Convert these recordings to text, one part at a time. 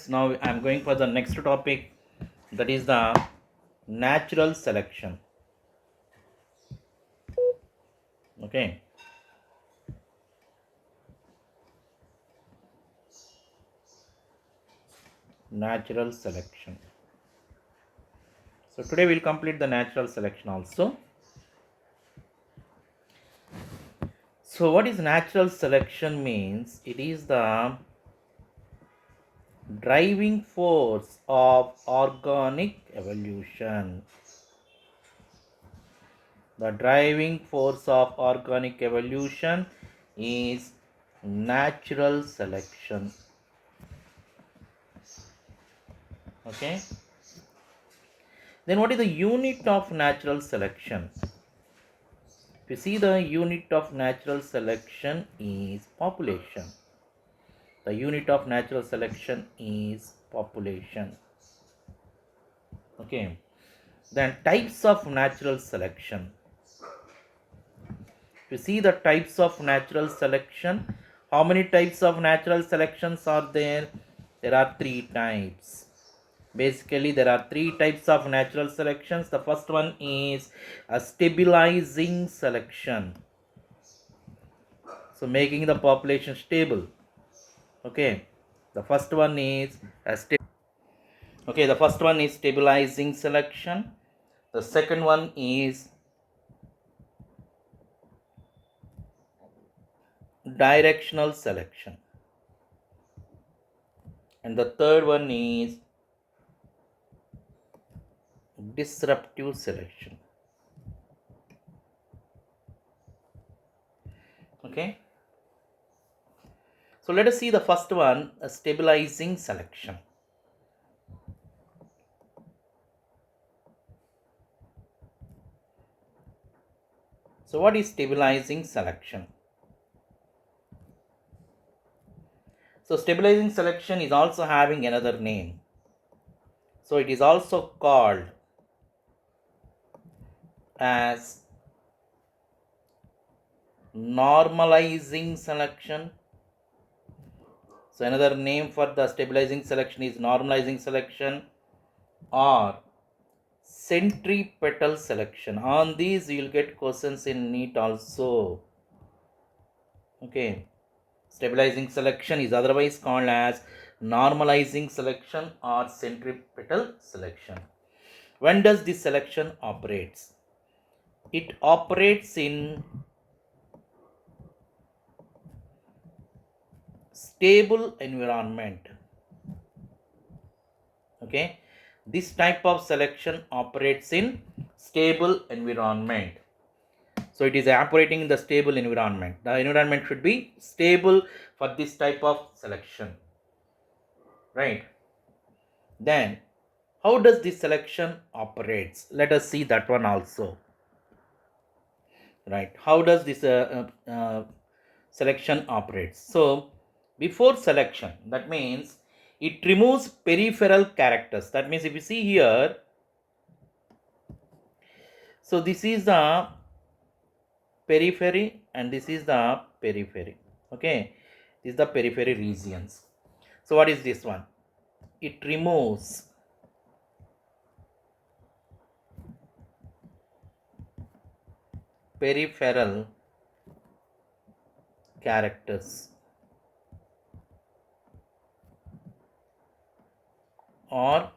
Now I'm going for the next topic, that is the natural selection. Okay, natural selection. So today we'll complete the natural selection also. So what is natural selection means? It is the driving force of organic evolution. The driving force of organic evolution is natural selection. Okay. Then what is the unit of natural selection? If you see, the unit of natural selection is population. The unit of natural selection is population. Okay. Then types of natural selection. If you see the types of natural selection, how many types of natural selections are there? There are three types. Basically, there are three types of natural selections. The first one is a stabilizing selection. So making the population stable. Okay. The first one is the first one is stabilizing selection. The second one is directional selection. And the third one is disruptive selection. Okay. So let us see the first one, a stabilizing selection. So what is stabilizing selection? So stabilizing selection is also having another name. So it is also called as normalizing selection. So another name for the stabilizing selection is normalizing selection or centripetal selection. On these you will get questions in NEET also. Okay. Stabilizing selection is otherwise called as normalizing selection or centripetal selection. When does this selection operates? It operates in stable environment. Okay, this type of selection operates in stable environment. So it is operating in the stable environment. The environment should be stable for this type of selection, right? Then how does this selection operates? Let us see that one also, right? How does this selection operates? So before selection, that means it removes peripheral characters. That means if you see here, so this is the periphery and this is the periphery. Okay, this is the periphery regions. So what is this one? It removes peripheral characters or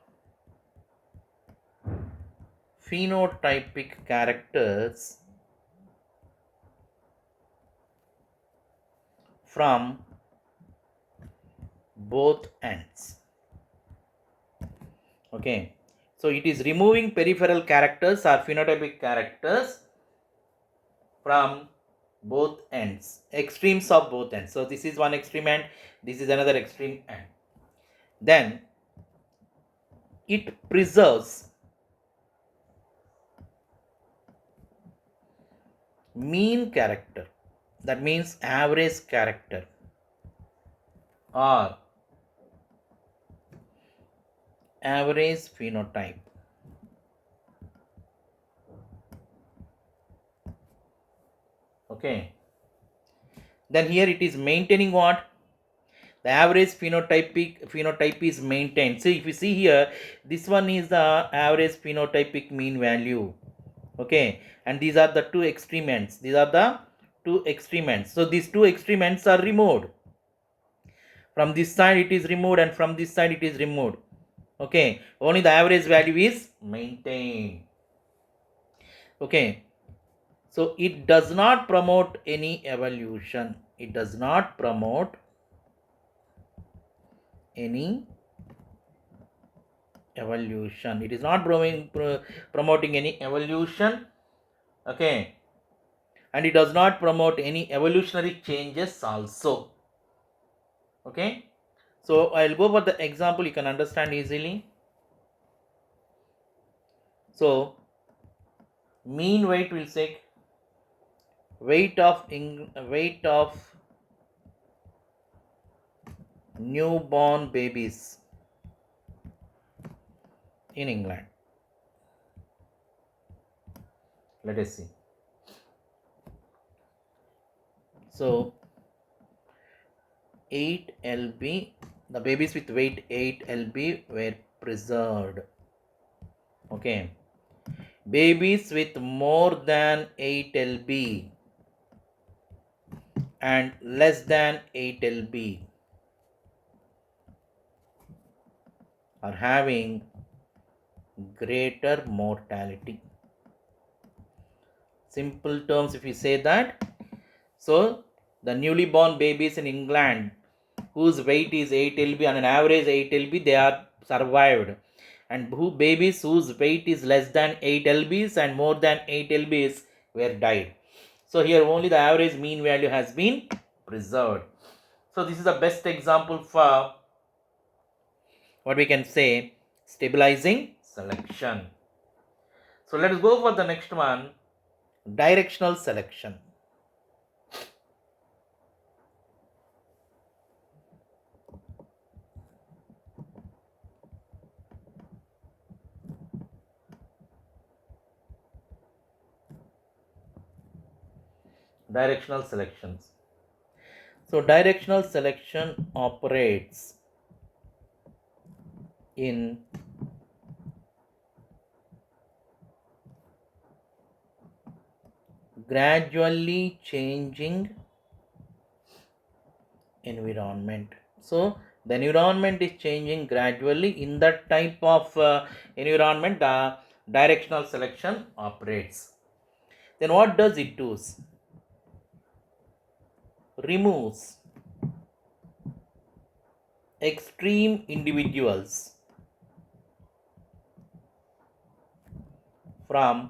phenotypic characters from both ends. Okay, so it is removing peripheral characters or phenotypic characters from both ends, extremes of both ends. So this is one extreme end, this is another extreme end. Then it preserves mean character, that means average character or average phenotype. Okay, then here it is maintaining what? the average phenotype is maintained. See, if you see here, this one is the average phenotypic mean value. Okay, and these are the two extreme ends. These are the two extreme ends. So these two extreme ends are removed. From this side it is removed, and from this side it is removed. Okay, only the average value is maintained. Okay, so it does not promote any evolution. It does not promote any evolution. It is not promoting any evolution. Okay, and it does not promote any evolutionary changes also. Okay, so I'll go for the example, you can understand easily. So mean weight will say weight of newborn babies in England. Let us see. So 8 lb, the babies with weight 8 lb were preserved. Okay, babies with more than 8 lb and less than 8 lb are having greater mortality. Simple terms, if we say that, so the newly born babies in England whose weight is 8 lb on an average 8 lb, they are survived, and babies whose weight is less than 8 lbs and more than 8 lbs were died. So here only the average mean value has been preserved. So this is the best example for what we can say stabilizing selection. So let us go for the next one, directional selection. Directional selections. So directional selection operates in gradually changing environment. So the environment is changing gradually. In that type of environment, directional selection operates. Then what does it do? Removes extreme individuals from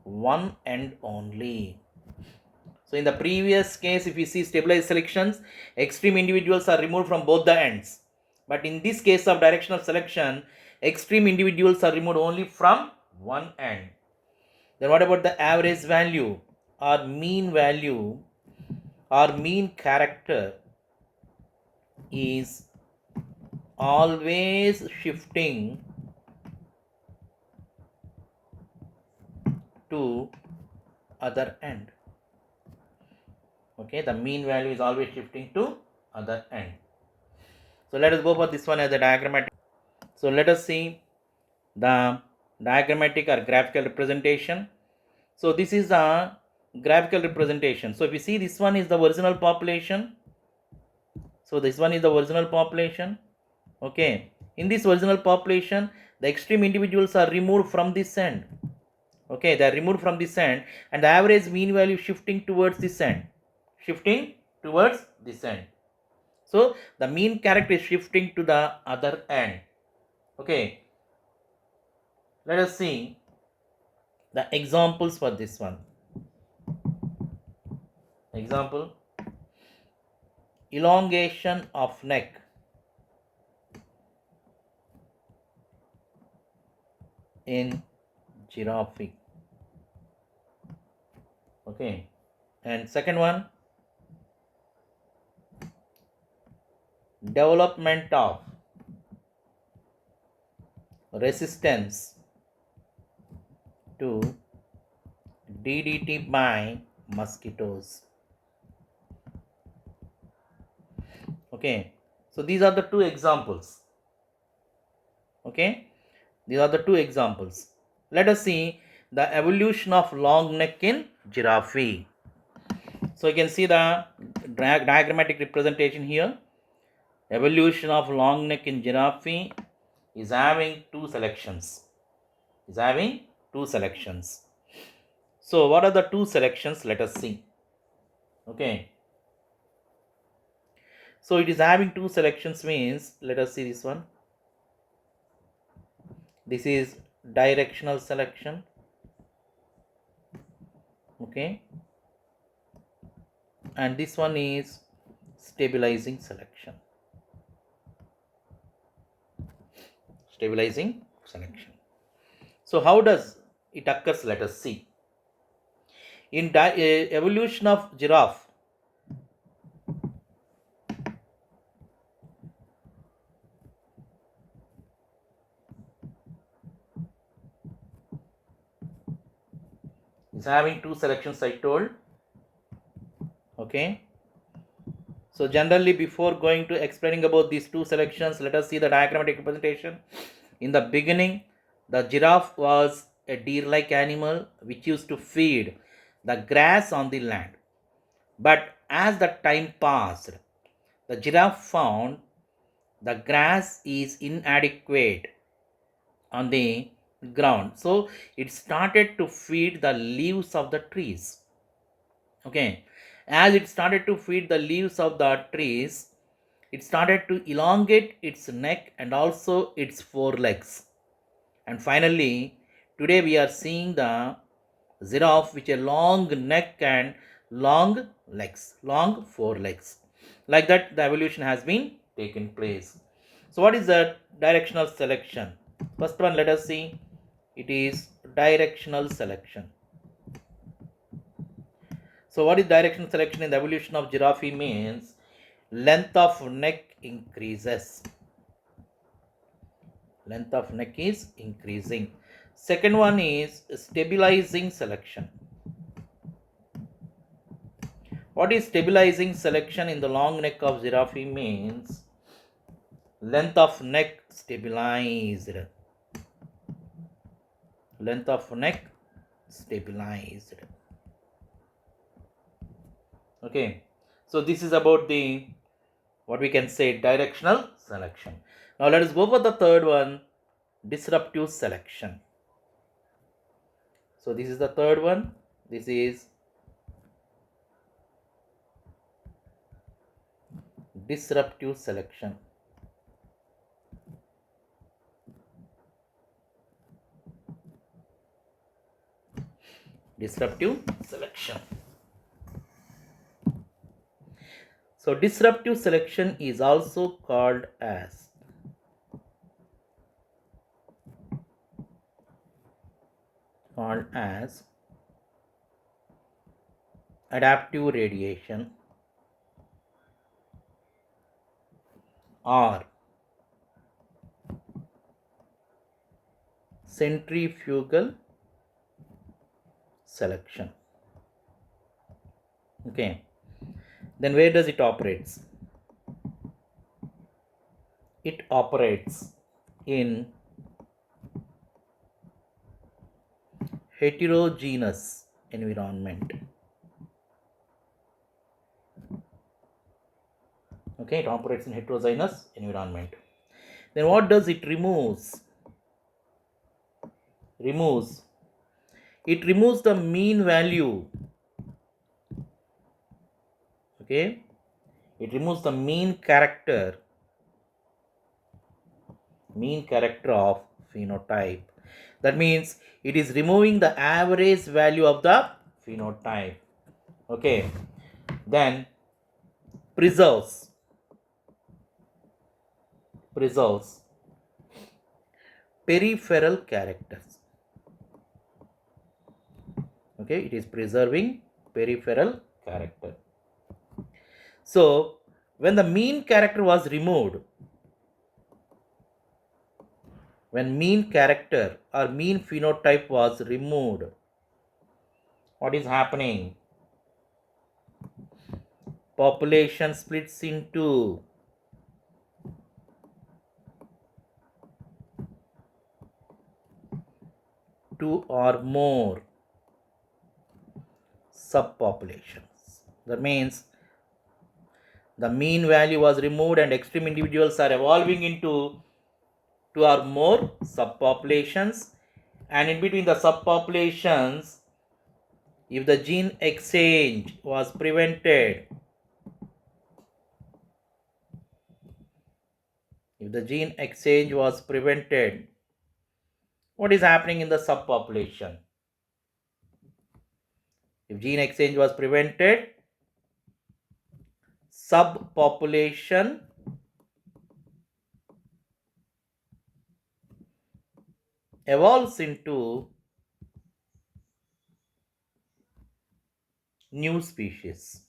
one end only. So in the previous case, if you see stabilized selections, extreme individuals are removed from both the ends. But in this case of directional selection, extreme individuals are removed only from one end. Then what about the average value or mean value or mean character is always shifting to other end. Okay, the mean value is always shifting to other end. So let us go for this one as a diagrammatic. So let us see the diagrammatic or graphical representation. So this is a graphical representation. So if you see, this one is the original population. So this one is the original population. Okay, in this original population, the extreme individuals are removed from this end. Okay, they are removed from this end, and the average mean value shifting towards this end. Shifting towards this end. So the mean character is shifting to the other end. Okay, let us see the examples for this one. Example, elongation of neck in giraffe. Okay, and second one, development of resistance to DDT by mosquitoes. Okay, so these are the two examples. Okay, these are the two examples. Let us see the evolution of long neck in giraffe. So you can see the diagrammatic representation here. Evolution of long neck in giraffe is having two selections. So what are the two selections? Let us see. Okay. So it is having two selections means, let us see this one. This is directional selection. Okay. And this one is stabilizing selection. So how does it occurs? Let us see. In evolution of giraffe, is having two selections, I told. Okay. So generally, before going to explaining about these two selections, let us see the diagrammatic representation. In the beginning, the giraffe was a deer-like animal which used to feed the grass on the land. But as the time passed, the giraffe found the grass is inadequate on the ground. So it started to feed the leaves of the trees. Okay. As it started to feed the leaves of the trees, it started to elongate its neck and also its forelegs. And finally, today we are seeing the giraffe with a long neck and long legs, long forelegs. Like that, the evolution has been taken place. So, what is the directional selection? First one, let us see. It is directional selection. So, what is directional selection in the evolution of giraffe means length of neck increases. Length of neck is increasing. Second one is stabilizing selection. What is stabilizing selection in the long neck of giraffe means length of neck stabilized. Length of neck stabilized. Okay. So this is about the, what we can say, directional selection. Now let us go for the third one, disruptive selection. So this is the third one. This is disruptive selection. Disruptive selection. So disruptive selection is also called as adaptive radiation or centrifugal selection. Okay. Then where does it operates? It operates in heterogeneous environment. Okay, it operates in heterogeneous environment. Then what does it removes? It removes the mean value. Okay, it removes the mean character of phenotype. That means it is removing the average value of the phenotype. Okay, then preserves peripheral characters. Okay, it is preserving peripheral character. So when the mean character was removed, when mean character or mean phenotype was removed, what is happening? Population splits into two or more subpopulations. That means the mean value was removed and extreme individuals are evolving into two or more subpopulations, and in between the subpopulations, if the gene exchange was prevented, what is happening in the subpopulation? If gene exchange was prevented, subpopulation evolves into new species.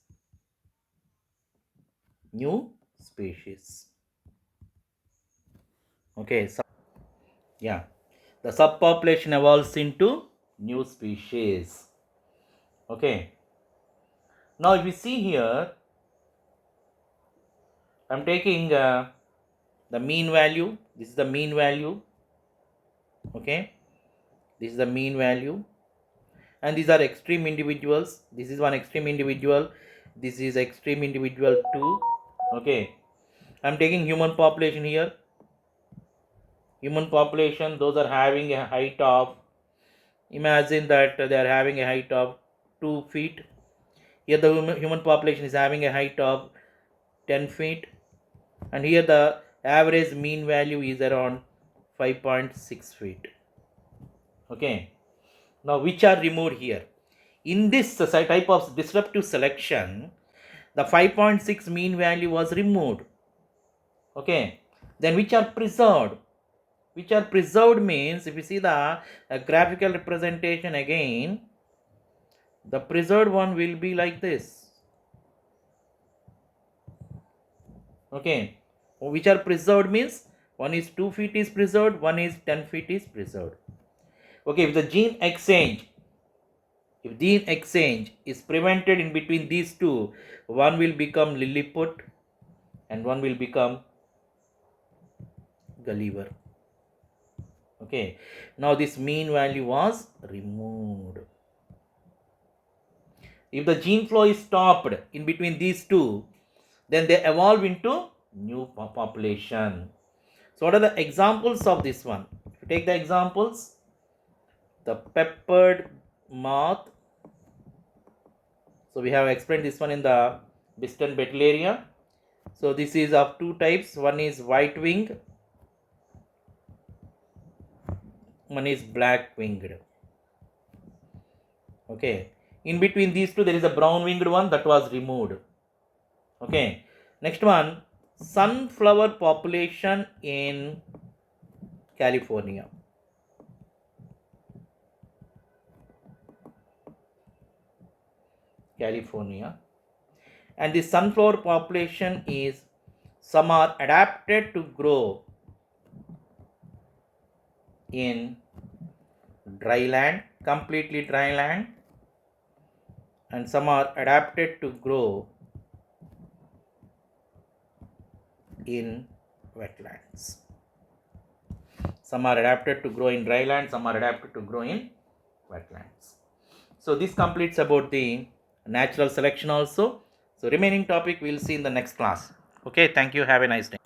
Okay, so yeah, the subpopulation evolves into new species. Okay, now if you see here, I'm taking the mean value. This is the mean value. Okay, this is the mean value, and these are extreme individuals. This is one extreme individual, this is extreme individual 2. Okay, I'm taking human population here. Human population, those are having a height of, imagine that they are having a height of 2 feet. Here the human population is having a height of 10 feet, and here the average mean value is around 5.6 feet. Okay, now which are removed here? In this type of disruptive selection, the 5.6 mean value was removed. Okay, then which are preserved? Which are preserved means, if you see the graphical representation again, the preserved one will be like this. Okay, which are preserved means one is 2 feet is preserved, one is 10 feet is preserved. Okay, if the gene exchange is prevented in between these two, one will become Lilliput and one will become Gulliver. Okay, now this mean value was removed. If the gene flow is stopped in between these two, then they evolve into new population. So what are the examples of this one? If you take the examples, the peppered moth. So we have explained this one in the Biston Bettleria. So this is of two types. One is white winged, one is black winged. Okay, in between these two there is a brown winged one that was removed. Okay, next one, sunflower population in California. And the sunflower population is, some are adapted to grow in dry land, completely dry land, and some are adapted to grow in wetlands. Some are adapted to grow in dry land, some are adapted to grow in wetlands. So this completes about the natural selection also. So remaining topic we'll see in the next class. Okay, thank you. Have a nice day.